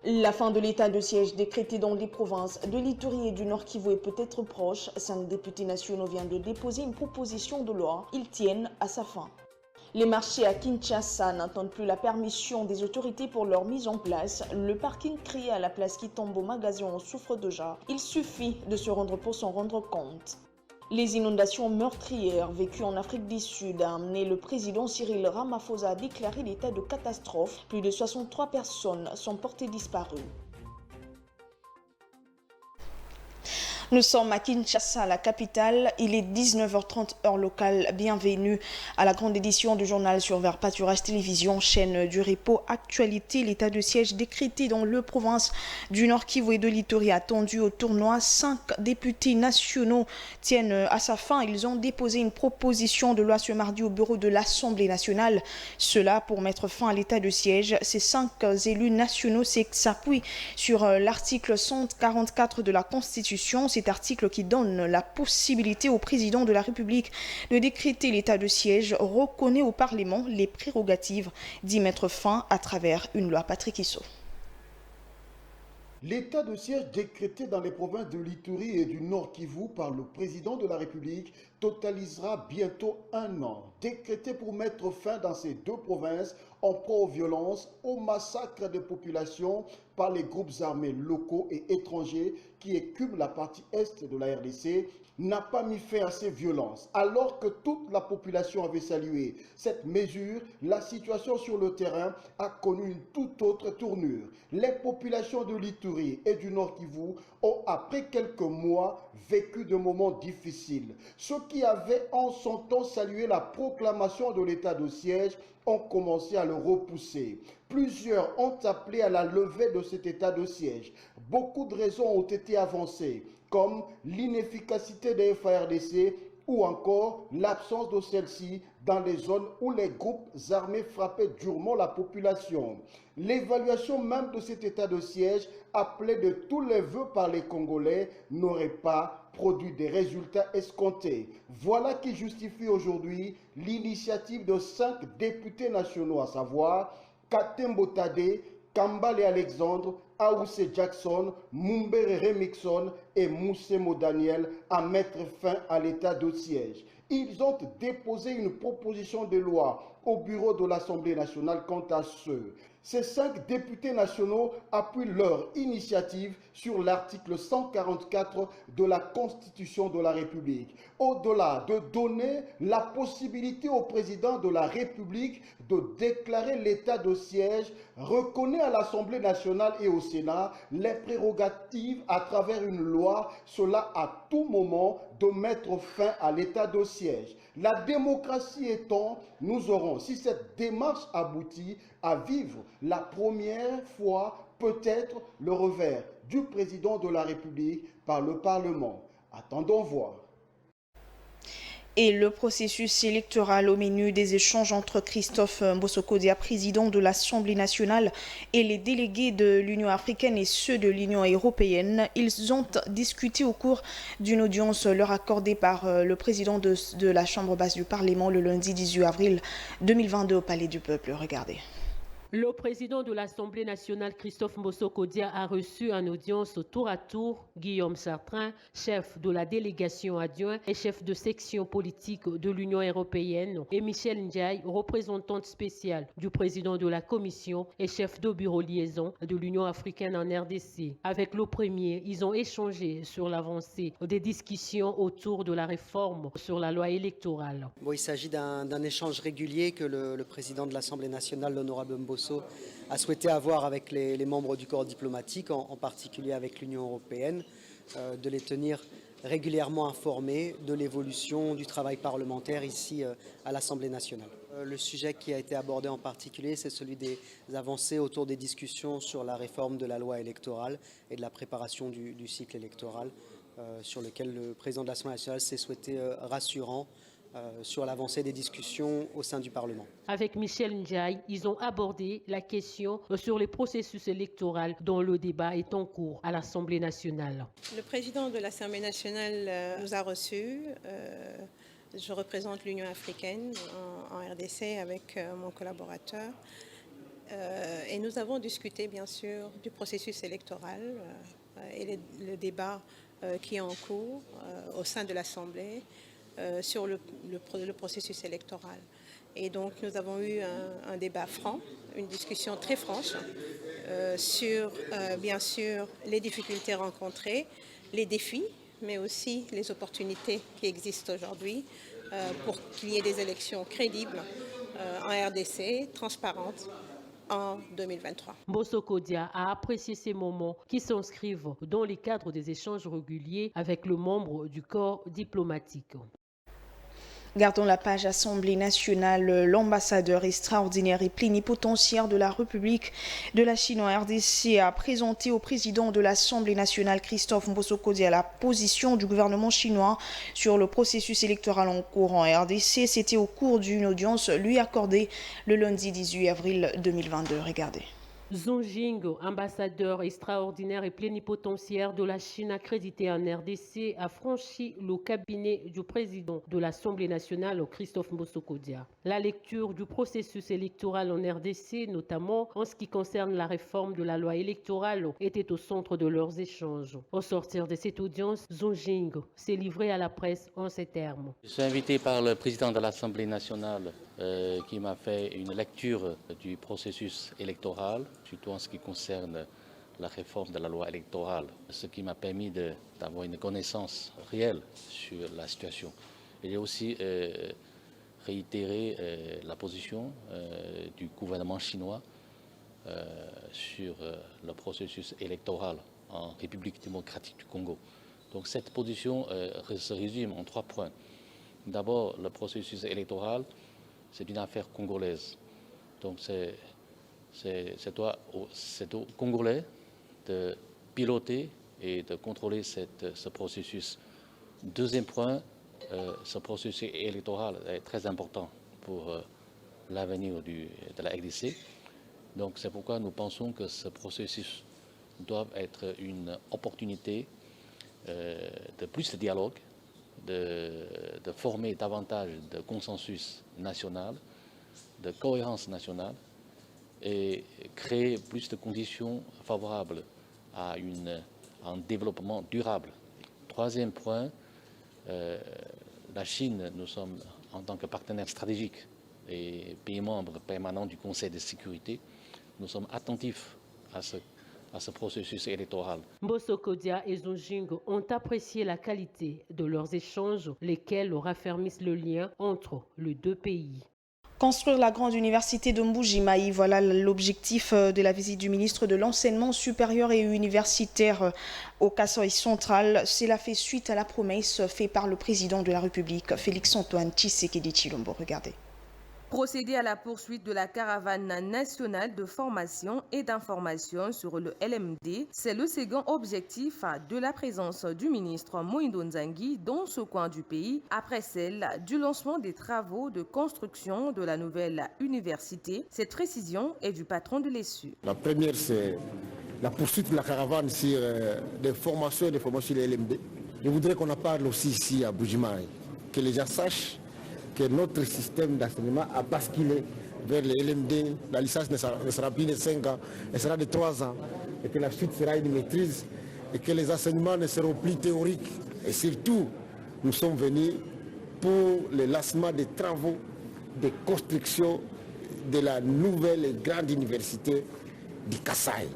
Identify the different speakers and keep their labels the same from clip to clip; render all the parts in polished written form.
Speaker 1: La fin de l'état de siège décrété dans les provinces de l'Ituri et du Nord Kivu est peut-être proche. 5 députés nationaux viennent de déposer une proposition de loi. Ils tiennent à sa fin. Les marchés à Kinshasa n'attendent plus la permission des autorités pour leur mise en place. Le parking créé à la place Kitombo Magasin en souffre déjà. Il suffit de se rendre pour s'en rendre compte. Les inondations meurtrières vécues en Afrique du Sud a amené le président Cyril Ramaphosa à déclarer l'état de catastrophe. Plus de 63 personnes sont portées disparues. Nous sommes à Kinshasa, la capitale. Il est 19h30 heure locale. Bienvenue à la grande édition du journal sur Vert Pâturage Télévision, chaîne du Repos Actualité. L'état de siège décrété dans le province du Nord Kivu et de l'Ituri attendu au tournoi. 5 députés nationaux tiennent à sa fin. Ils ont déposé une proposition de loi ce mardi au bureau de l'Assemblée nationale. Cela pour mettre fin à l'état de siège. Ces 5 élus nationaux s'appuient sur l'article 144 de la Constitution. Cet article qui donne la possibilité au président de la République de décréter l'état de siège reconnaît au Parlement les prérogatives d'y mettre fin à travers une loi. Patrick Issou.
Speaker 2: L'état de siège décrété dans les provinces de l'Ituri et du Nord Kivu par le président de la République totalisera bientôt 1 an. Décrété pour mettre fin dans ces 2 provinces en proie aux violences, au massacre des populations par les groupes armés locaux et étrangers qui écument la partie est de la RDC, n'a pas mis fin à ces violences. Alors que toute la population avait salué cette mesure, la situation sur le terrain a connu une toute autre tournure. Les populations de l'Ituri et du Nord Kivu ont, après quelques mois, vécu de moments difficiles. Ceux qui avaient en son temps salué la proclamation de l'état de siège ont commencé à le repousser. Plusieurs ont appelé à la levée de cet état de siège. Beaucoup de raisons ont été avancées, comme l'inefficacité des FARDC ou encore l'absence de celle-ci dans les zones où les groupes armés frappaient durement la population. L'évaluation même de cet état de siège, appelé de tous les vœux par les Congolais, n'aurait pas produit des résultats escomptés. Voilà qui justifie aujourd'hui l'initiative de 5 députés nationaux, à savoir Katembo Tade, Kambale Alexandre, Aousse Jackson, Mumbere Remixon et Moussemo Daniel à mettre fin à l'état de siège. Ils ont déposé une proposition de loi au bureau de l'Assemblée nationale quant à ceux. Ces 5 députés nationaux appuient leur initiative sur l'article 144 de la Constitution de la République. Au-delà de donner la possibilité au président de la République de déclarer l'état de siège, reconnaît à l'Assemblée nationale et au Sénat les prérogatives à travers une loi, cela à tout moment de mettre fin à l'état de siège. La démocratie étant, nous aurons, si cette démarche aboutit, à vivre la première fois peut-être le revers du président de la République par le Parlement. Attendons voir.
Speaker 1: Et le processus électoral au menu des échanges entre Christophe Mbosso-Kodia, président de l'Assemblée nationale, et les délégués de l'Union africaine et ceux de l'Union européenne. Ils ont discuté au cours d'une audience leur accordée par le président de la Chambre basse du Parlement le lundi 18 avril 2022 au Palais du Peuple. Regardez.
Speaker 3: Le président de l'Assemblée nationale, Christophe Mbosso-Kodia, a reçu en audience tour à tour Guillaume Sartrin, chef de la délégation adjoint et chef de section politique de l'Union européenne, et Michel Ndiaye, représentante spéciale du président de la Commission et chef de bureau liaison de l'Union africaine en RDC. Avec le premier, ils ont échangé sur l'avancée des discussions autour de la réforme sur la loi électorale.
Speaker 4: Bon, il s'agit d'un échange régulier que le président de l'Assemblée nationale, l'honorable Mbosso, a souhaité avoir avec les membres du corps diplomatique, en particulier avec l'Union européenne, de les tenir régulièrement informés de l'évolution du travail parlementaire ici à l'Assemblée nationale. Le sujet qui a été abordé en particulier, c'est celui des avancées autour des discussions sur la réforme de la loi électorale et de la préparation du cycle électoral, sur lequel le président de l'Assemblée nationale s'est souhaité rassurant sur l'avancée des discussions au sein du Parlement.
Speaker 3: Avec Michel Ndiaye, ils ont abordé la question sur les processus électoraux dont le débat est en cours à l'Assemblée nationale.
Speaker 5: Le président de l'Assemblée nationale nous a reçus. Je représente l'Union africaine en RDC avec mon collaborateur. Et nous avons discuté bien sûr du processus électoral et le débat qui est en cours au sein de l'Assemblée sur le processus électoral. Et donc nous avons eu un débat franc, une discussion très franche sur bien sûr les difficultés rencontrées, les défis, mais aussi les opportunités qui existent aujourd'hui pour qu'il y ait des élections crédibles en RDC, transparentes, en 2023.
Speaker 3: Mbosso Kodia a apprécié ces moments qui s'inscrivent dans les cadres des échanges réguliers avec le membre du corps diplomatique.
Speaker 1: Gardons la page Assemblée nationale. L'ambassadeur extraordinaire et plénipotentiaire de la République de la Chine en RDC a présenté au président de l'Assemblée nationale, Christophe Mbosso Kodia, la position du gouvernement chinois sur le processus électoral en cours en RDC. C'était au cours d'une audience lui accordée le lundi 18 avril 2022. Regardez.
Speaker 3: Zhong Jing, ambassadeur extraordinaire et plénipotentiaire de la Chine accrédité en RDC, a franchi le cabinet du président de l'Assemblée nationale, Christophe Mbosso Kodia. La lecture du processus électoral en RDC, notamment en ce qui concerne la réforme de la loi électorale, était au centre de leurs échanges. Au sortir de cette audience, Zhong Jing s'est livré à la presse en ces termes.
Speaker 6: Je suis invité par le président de l'Assemblée nationale qui m'a fait une lecture du processus électoral, surtout en ce qui concerne la réforme de la loi électorale, ce qui m'a permis d'avoir une connaissance réelle sur la situation. Il a aussi réitéré la position du gouvernement chinois sur le processus électoral en République démocratique du Congo. Donc cette position se résume en 3 points. D'abord, le processus électoral, c'est une affaire congolaise. Donc c'est aux Congolais de piloter et de contrôler ce processus. Deuxième point, ce processus électoral est très important pour l'avenir de la RDC. Donc c'est pourquoi nous pensons que ce processus doit être une opportunité de plus de dialogue, de former davantage de consensus national, de cohérence nationale et créer plus de conditions favorables à un développement durable. Troisième point, la Chine, nous sommes en tant que partenaire stratégique et pays membre permanent du Conseil de sécurité, nous sommes attentifs à ce processus électoral.
Speaker 3: Mbosso Kodia et Zhong Jing ont apprécié la qualité de leurs échanges, lesquels raffermissent le lien entre les deux pays.
Speaker 1: Construire la grande université de Mbuji-Mayi, voilà l'objectif de la visite du ministre de l'Enseignement supérieur et universitaire au Kasaï central. Cela fait suite à la promesse faite par le président de la République, Félix-Antoine Tshisekedi Tshilombo. Regardez.
Speaker 7: Procéder à la poursuite de la caravane nationale de formation et d'information sur le LMD, c'est le second objectif de la présence du ministre Moïndo Nzangi dans ce coin du pays, après celle du lancement des travaux de construction de la nouvelle université. Cette précision est du patron de l'ESU.
Speaker 8: La première, c'est la poursuite de la caravane sur des formations et des formations sur le LMD. Je voudrais qu'on en parle aussi ici à Mbuji-Mayi, que les gens sachent que notre système d'enseignement a basculé vers le LMD. La licence ne sera plus de 5 ans, elle sera de 3 ans. Et que la suite sera une maîtrise. Et que les enseignements ne seront plus théoriques. Et surtout, nous sommes venus pour le lancement des travaux de construction de la nouvelle et grande université du Kasaï,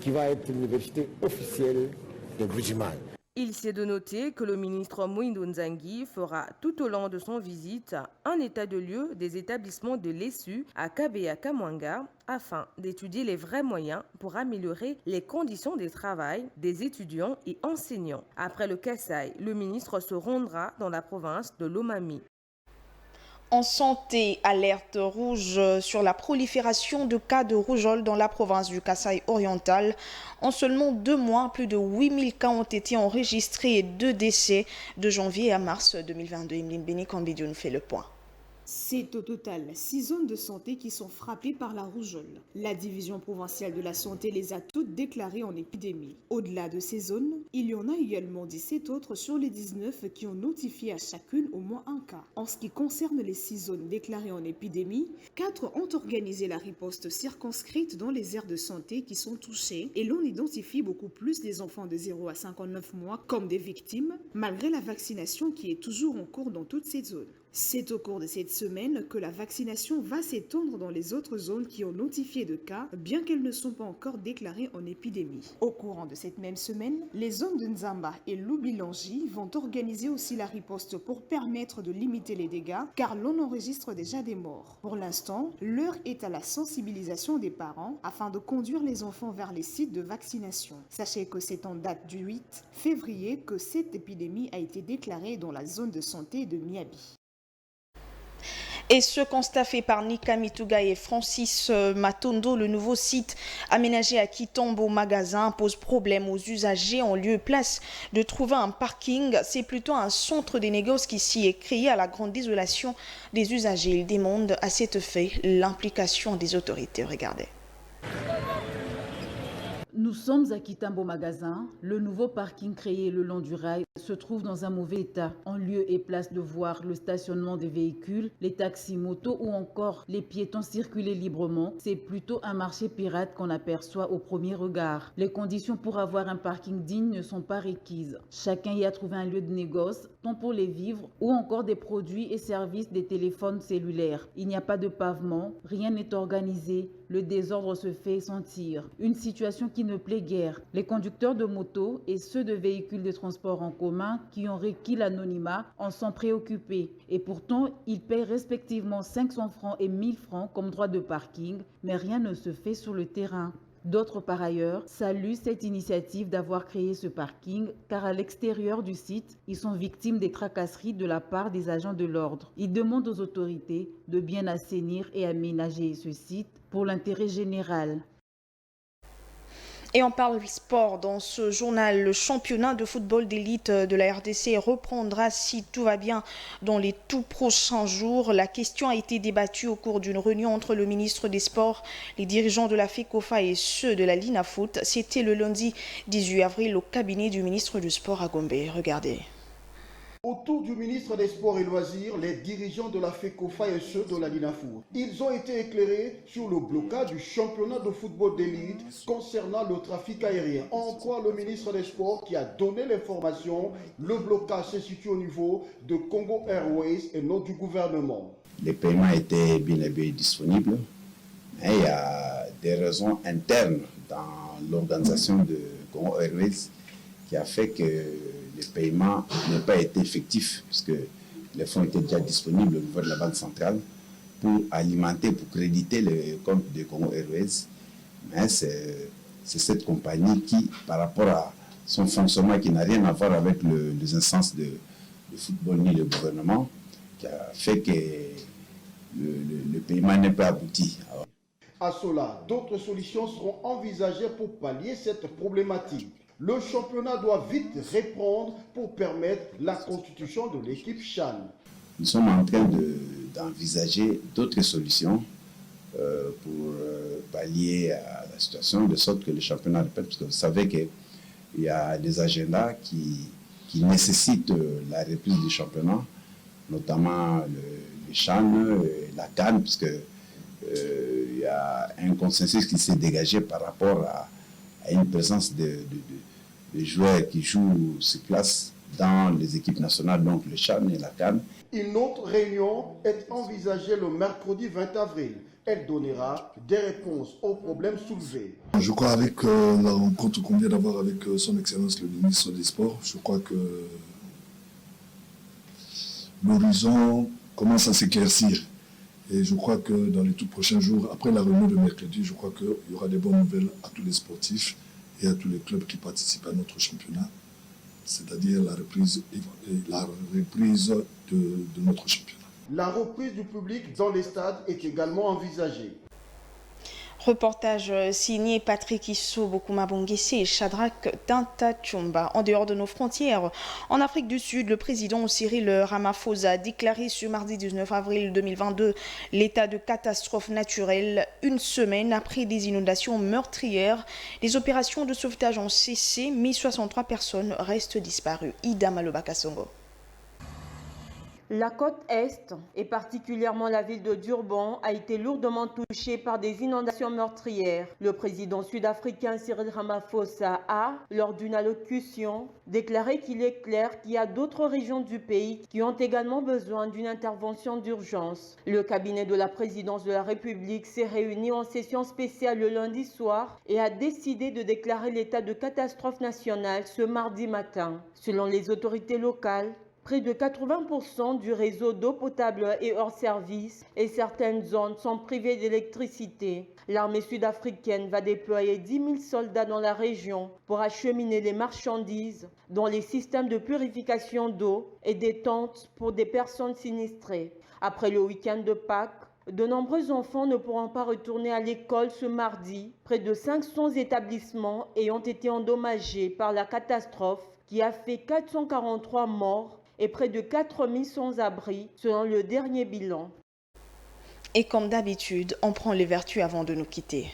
Speaker 8: qui va être l'université officielle de Mbuji-Mayi.
Speaker 7: Il s'est de noter que le ministre Moïndo Nzangi fera tout au long de son visite un état de lieu des établissements de l'ESU à Kabeya-Kamwanga afin d'étudier les vrais moyens pour améliorer les conditions de travail des étudiants et enseignants. Après le Kasaï, le ministre se rendra dans la province de Lomami.
Speaker 1: En santé, alerte rouge sur la prolifération de cas de rougeole dans la province du Kasaï oriental. En seulement 2 mois, plus de 8000 cas ont été enregistrés et 2 décès de janvier à mars 2022. Emeline Béni Kambidio nous fait le point.
Speaker 9: C'est au total 6 zones de santé qui sont frappées par la rougeole. La division provinciale de la santé les a toutes déclarées en épidémie. Au-delà de ces zones, il y en a également 17 autres sur les 19 qui ont notifié à chacune au moins un cas. En ce qui concerne les 6 zones déclarées en épidémie, 4 ont organisé la riposte circonscrite dans les aires de santé qui sont touchées et l'on identifie beaucoup plus des enfants de 0 à 59 mois comme des victimes, malgré la vaccination qui est toujours en cours dans toutes ces zones. C'est au cours de cette semaine que la vaccination va s'étendre dans les autres zones qui ont notifié de cas, bien qu'elles ne sont pas encore déclarées en épidémie. Au courant de cette même semaine, les zones de Nzamba et Lubilangi vont organiser aussi la riposte pour permettre de limiter les dégâts, car l'on enregistre déjà des morts. Pour l'instant, l'heure est à la sensibilisation des parents afin de conduire les enfants vers les sites de vaccination. Sachez que c'est en date du 8 février que cette épidémie a été déclarée dans la zone de santé de Miabi.
Speaker 1: Et ce constat fait par Nika Mituga et Francis Matondo, le nouveau site aménagé à Kitombo Magasin pose problème aux usagers en lieu et place de trouver un parking. C'est plutôt un centre des négoces qui s'y est créé à la grande désolation des usagers. Il demande à cet effet l'implication des autorités. Regardez.
Speaker 10: Nous sommes à Kitombo Magasin. Le nouveau parking créé le long du rail se trouve dans un mauvais état. En lieu et place de voir le stationnement des véhicules, les taxis, motos ou encore les piétons circuler librement, c'est plutôt un marché pirate qu'on aperçoit au premier regard. Les conditions pour avoir un parking digne ne sont pas requises. Chacun y a trouvé un lieu de négoce, tant pour les vivres ou encore des produits et services des téléphones cellulaires. Il n'y a pas de pavement, rien n'est organisé, le désordre se fait sentir. Une situation qui ne plaît guère. Les conducteurs de motos et ceux de véhicules de transport en commun qui ont requis l'anonymat en sont préoccupés. Et pourtant, ils paient respectivement 500 francs et 1000 francs comme droit de parking, mais rien ne se fait sur le terrain. D'autres, par ailleurs, saluent cette initiative d'avoir créé ce parking, car à l'extérieur du site, ils sont victimes des tracasseries de la part des agents de l'ordre. Ils demandent aux autorités de bien assainir et aménager ce site pour l'intérêt général.
Speaker 1: Et on parle sport dans ce journal. Le championnat de football d'élite de la RDC reprendra si tout va bien dans les tout prochains jours. La question a été débattue au cours d'une réunion entre le ministre des Sports, les dirigeants de la FECOFA et ceux de la Linafoot. C'était le lundi 18 avril au cabinet du ministre du Sport à Gombe. Regardez.
Speaker 2: Autour du ministre des Sports et Loisirs, les dirigeants de la FECOFA et ceux de la Linafoot. Ils ont été éclairés sur le blocage du championnat de football d'élite concernant le trafic aérien. En quoi le ministre des Sports qui a donné l'information, le blocage se situe au niveau de Congo Airways et non du gouvernement.
Speaker 11: Les paiements étaient bien et bien disponibles, mais il y a des raisons internes dans l'organisation de Congo Airways qui a fait que les paiements n'ont pas été effectifs, puisque les fonds étaient déjà disponibles au niveau de la Banque centrale pour alimenter, pour créditer le compte de Congo Airways. Mais c'est cette compagnie qui, par rapport à son fonctionnement qui n'a rien à voir avec les instances de football ni le gouvernement, qui a fait que le paiement n'est pas abouti.
Speaker 2: À cela, d'autres solutions seront envisagées pour pallier cette problématique. Le championnat doit vite reprendre pour permettre la constitution de l'équipe CHAN.
Speaker 11: Nous sommes en train d'envisager d'autres solutions pour pallier à la situation, de sorte que le championnat répète, parce que vous savez qu'il y a des agendas qui nécessitent la reprise du championnat, notamment le CHAN, la CAN, puisque il y a un consensus qui s'est dégagé par rapport à une présence de joueurs qui jouent sur place dans les équipes nationales, donc le CHAN et la CAN.
Speaker 2: Une autre réunion est envisagée le mercredi 20 avril. Elle donnera des réponses aux problèmes soulevés.
Speaker 12: Je crois avec la rencontre qu'on vient d'avoir avec son Excellence le ministre des Sports, je crois que l'horizon commence à s'éclaircir. Et je crois que dans les tout prochains jours, après la réunion de mercredi, je crois qu'il y aura des bonnes nouvelles à tous les sportifs et à tous les clubs qui participent à notre championnat, c'est-à-dire la reprise de notre championnat.
Speaker 2: La reprise du public dans les stades est également envisagée.
Speaker 1: Reportage signé Patrick Isso, Bokuma Bongesse et Shadrach Tantachumba. En dehors de nos frontières, en Afrique du Sud, le président Cyril Ramaphosa a déclaré ce mardi 19 avril 2022 l'état de catastrophe naturelle. Une semaine après des inondations meurtrières, les opérations de sauvetage ont cessé, mais 63 personnes restent disparues. Ida Malobakasongo.
Speaker 7: La côte Est, et particulièrement la ville de Durban, a été lourdement touchée par des inondations meurtrières. Le président sud-africain Cyril Ramaphosa a, lors d'une allocution, déclaré qu'il est clair qu'il y a d'autres régions du pays qui ont également besoin d'une intervention d'urgence. Le cabinet de la présidence de la République s'est réuni en session spéciale le lundi soir et a décidé de déclarer l'état de catastrophe nationale ce mardi matin. Selon les autorités locales, près de 80% du réseau d'eau potable est hors service et certaines zones sont privées d'électricité. L'armée sud-africaine va déployer 10 000 soldats dans la région pour acheminer les marchandises, dont les systèmes de purification d'eau et des tentes pour des personnes sinistrées. Après le week-end de Pâques, de nombreux enfants ne pourront pas retourner à l'école ce mardi. Près de 500 établissements ayant été endommagés par la catastrophe qui a fait 443 morts et près de 4000 sans-abri selon le dernier bilan.
Speaker 1: Et comme d'habitude, on prend les vertus avant de nous quitter.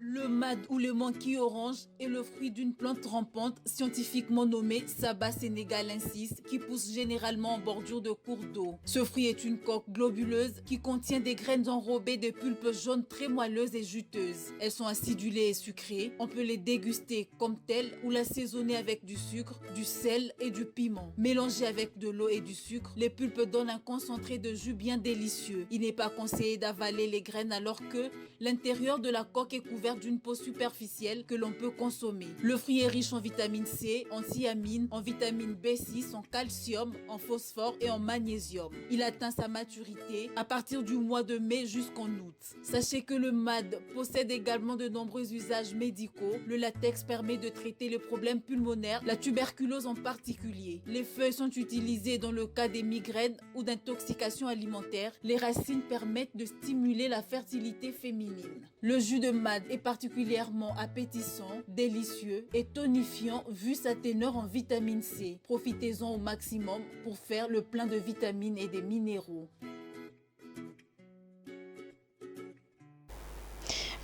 Speaker 13: Le mad ou le manki orange est le fruit d'une plante rampante scientifiquement nommée Saba sénégalensis qui pousse généralement en bordure de cours d'eau. Ce fruit est une coque globuleuse qui contient des graines enrobées de pulpe jaune très moelleuses et juteuses. Elles sont acidulées et sucrées. On peut les déguster comme telles ou l'assaisonner avec du sucre, du sel et du piment. Mélangées avec de l'eau et du sucre, les pulpes donnent un concentré de jus bien délicieux. Il n'est pas conseillé d'avaler les graines alors que l'intérieur de la coque est couvert d'une peau superficielle que l'on peut consommer. Le fruit est riche en vitamine C, en thiamine, en vitamine B6, en calcium, en phosphore et en magnésium. Il atteint sa maturité à partir du mois de mai jusqu'en août. Sachez que le mad possède également de nombreux usages médicaux. Le latex permet de traiter les problèmes pulmonaires, la tuberculose en particulier. Les feuilles sont utilisées dans le cas des migraines ou d'intoxication alimentaire. Les racines permettent de stimuler la fertilité féminine. Le jus de mad est particulièrement appétissant, délicieux et tonifiant vu sa teneur en vitamine C. Profitez-en au maximum pour faire le plein de vitamines et des minéraux.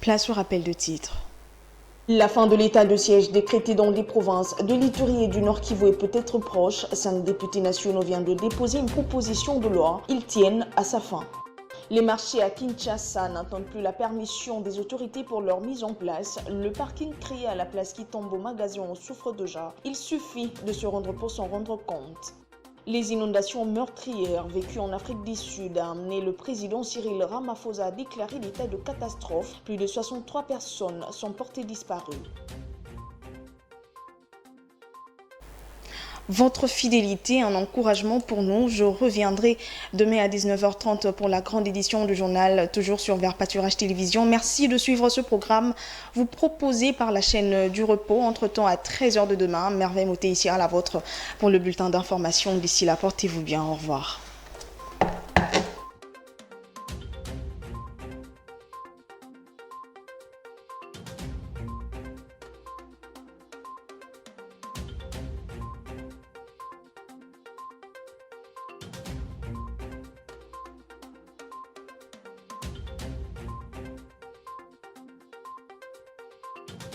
Speaker 1: Place au rappel de titres. La fin de l'état de siège décrété dans les provinces de l'Ituri et du Nord Kivu est peut-être proche. 5 députés nationaux viennent de déposer une proposition de loi. Ils tiennent à sa fin. Les marchés à Kinshasa n'attendent plus la permission des autorités pour leur mise en place. Le parking créé à la place Kitambo Magasin en souffre déjà. Il suffit de se rendre pour s'en rendre compte. Les inondations meurtrières vécues en Afrique du Sud a amené le président Cyril Ramaphosa à déclarer l'état de catastrophe. Plus de 63 personnes sont portées disparues. Votre fidélité, un encouragement pour nous. Je reviendrai demain à 19h30 pour la grande édition du journal, toujours sur Vert Pâturage Télévision. Merci de suivre ce programme, vous proposé par la chaîne du repos. Entre-temps, à 13h de demain, Merveille Moté ici à la vôtre pour le bulletin d'information. D'ici là, portez-vous bien. Au revoir.